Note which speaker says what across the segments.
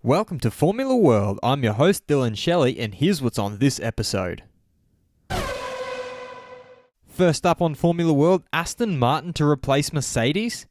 Speaker 1: Welcome to Formula World. I'm your host Dylan Shelley, and here's what's on this episode. First up on Formula World, Aston Martin to replace Mercedes?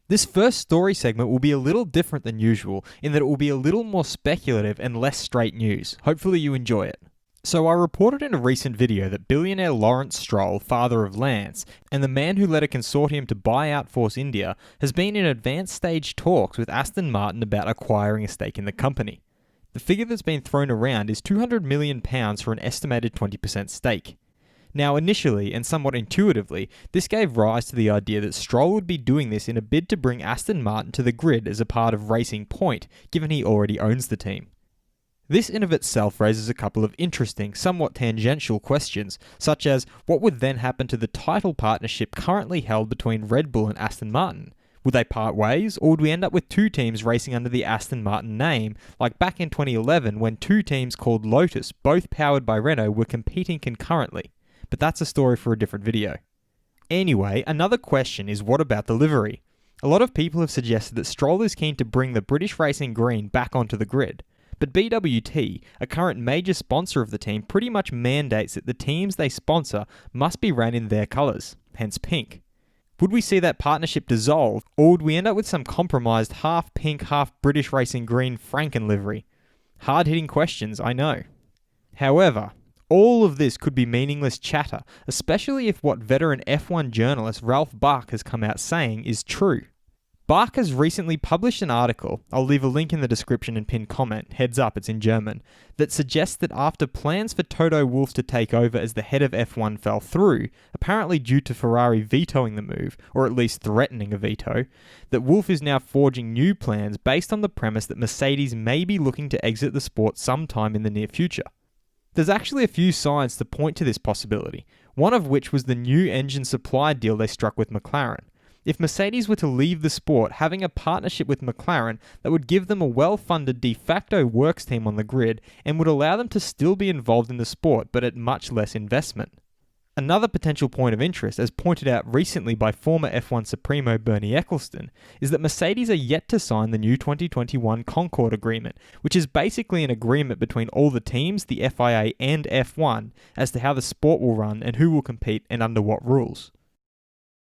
Speaker 1: This first story segment will be a little different than usual, in that it will be a little more speculative and less straight news. Hopefully you enjoy it. So I reported in a recent video that billionaire Lawrence Stroll, father of Lance, and the man who led a consortium to buy out Force India, has been in advanced stage talks with Aston Martin about acquiring a stake in the company. The figure that's been thrown around is £200 million for an estimated 20% stake. Now initially, and somewhat intuitively, this gave rise to the idea that Stroll would be doing this in a bid to bring Aston Martin to the grid as a part of Racing Point, given he already owns the team. This in of itself raises a couple of interesting, somewhat tangential questions, such as what would then happen to the title partnership currently held between Red Bull and Aston Martin? Would they part ways, or would we end up with two teams racing under the Aston Martin name, like back in 2011 when two teams called Lotus, both powered by Renault, were competing concurrently? But that's a story for a different video. Anyway, another question is what about the livery? A lot of people have suggested that Stroll is keen to bring the British Racing Green back onto the grid. But BWT, a current major sponsor of the team, pretty much mandates that the teams they sponsor must be ran in their colours, hence pink. Would we see that partnership dissolve, or would we end up with some compromised half pink, half British Racing Green Franken livery? Hard-hitting questions, I know. However, all of this could be meaningless chatter, especially if what veteran F1 journalist Ralph Bach has come out saying is true. Bach has recently published an article, I'll leave a link in the description and pinned comment, heads up it's in German, that suggests that after plans for Toto Wolff to take over as the head of F1 fell through, apparently due to Ferrari vetoing the move, or at least threatening a veto, that Wolff is now forging new plans based on the premise that Mercedes may be looking to exit the sport sometime in the near future. There's actually a few signs to point to this possibility, one of which was the new engine supply deal they struck with McLaren. If Mercedes were to leave the sport, having a partnership with McLaren that would give them a well-funded de facto works team on the grid and would allow them to still be involved in the sport but at much less investment. Another potential point of interest, as pointed out recently by former F1 Supremo Bernie Ecclestone, is that Mercedes are yet to sign the new 2021 Concord Agreement, which is basically an agreement between all the teams, the FIA and F1, as to how the sport will run and who will compete and under what rules.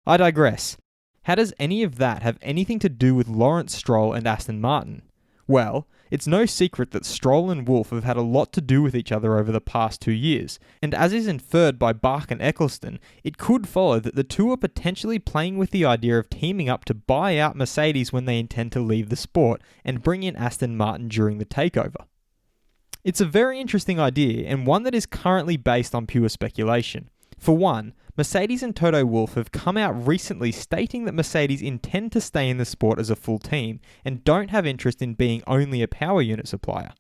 Speaker 1: I digress. How does any of that have anything to do with Lawrence Stroll and Aston Martin? Well, it's no secret that Stroll and Wolff have had a lot to do with each other over the past 2 years, and as is inferred by Bach and Ecclestone, it could follow that the two are potentially playing with the idea of teaming up to buy out Mercedes when they intend to leave the sport and bring in Aston Martin during the takeover. It's a very interesting idea, and one that is currently based on pure speculation. For one, Mercedes and Toto Wolff have come out recently stating that Mercedes intend to stay in the sport as a full team and don't have interest in being only a power unit supplier.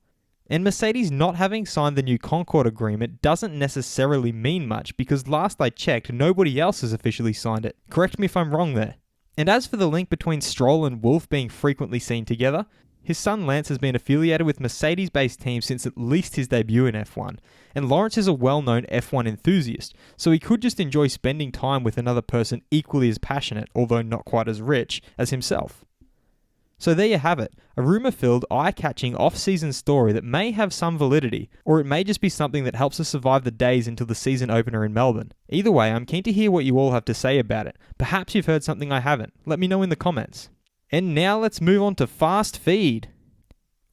Speaker 1: And Mercedes not having signed the new Concord Agreement doesn't necessarily mean much because last I checked, nobody else has officially signed it. Correct me if I'm wrong there. And as for the link between Stroll and Wolff being frequently seen together, his son Lance has been affiliated with Mercedes-based teams since at least his debut in F1, and Lawrence is a well-known F1 enthusiast, so he could just enjoy spending time with another person equally as passionate, although not quite as rich, as himself. So there you have it, a rumour-filled, eye-catching off-season story that may have some validity, or it may just be something that helps us survive the days until the season opener in Melbourne. Either way, I'm keen to hear what you all have to say about it. Perhaps you've heard something I haven't. Let me know in the comments. And now let's move on to Fast Feed.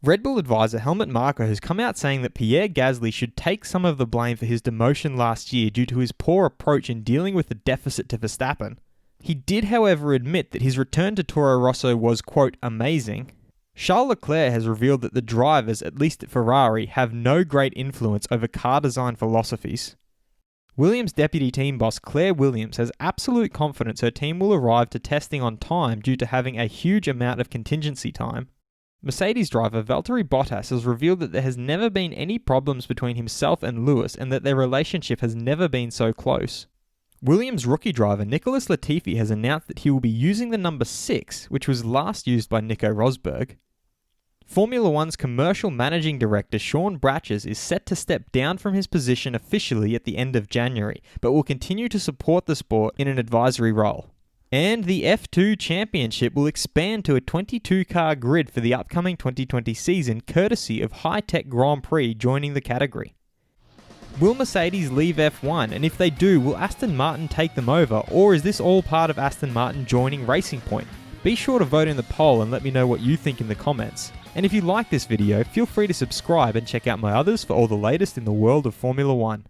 Speaker 1: Red Bull advisor Helmut Marko has come out saying that Pierre Gasly should take some of the blame for his demotion last year due to his poor approach in dealing with the deficit to Verstappen. He did, however, admit that his return to Toro Rosso was, quote, amazing. Charles Leclerc has revealed that the drivers, at least at Ferrari, have no great influence over car design philosophies. Williams deputy team boss Claire Williams has absolute confidence her team will arrive to testing on time due to having a huge amount of contingency time. Mercedes driver Valtteri Bottas has revealed that there has never been any problems between himself and Lewis and that their relationship has never been so close. Williams rookie driver Nicholas Latifi has announced that he will be using the number 6, which was last used by Nico Rosberg. Formula One's commercial managing director Sean Bratches is set to step down from his position officially at the end of January, but will continue to support the sport in an advisory role. And the F2 Championship will expand to a 22-car grid for the upcoming 2020 season, courtesy of High-Tech Grand Prix joining the category. Will Mercedes leave F1, and if they do, will Aston Martin take them over, or is this all part of Aston Martin joining Racing Point? Be sure to vote in the poll and let me know what you think in the comments. And if you like this video, feel free to subscribe and check out my others for all the latest in the world of Formula 1.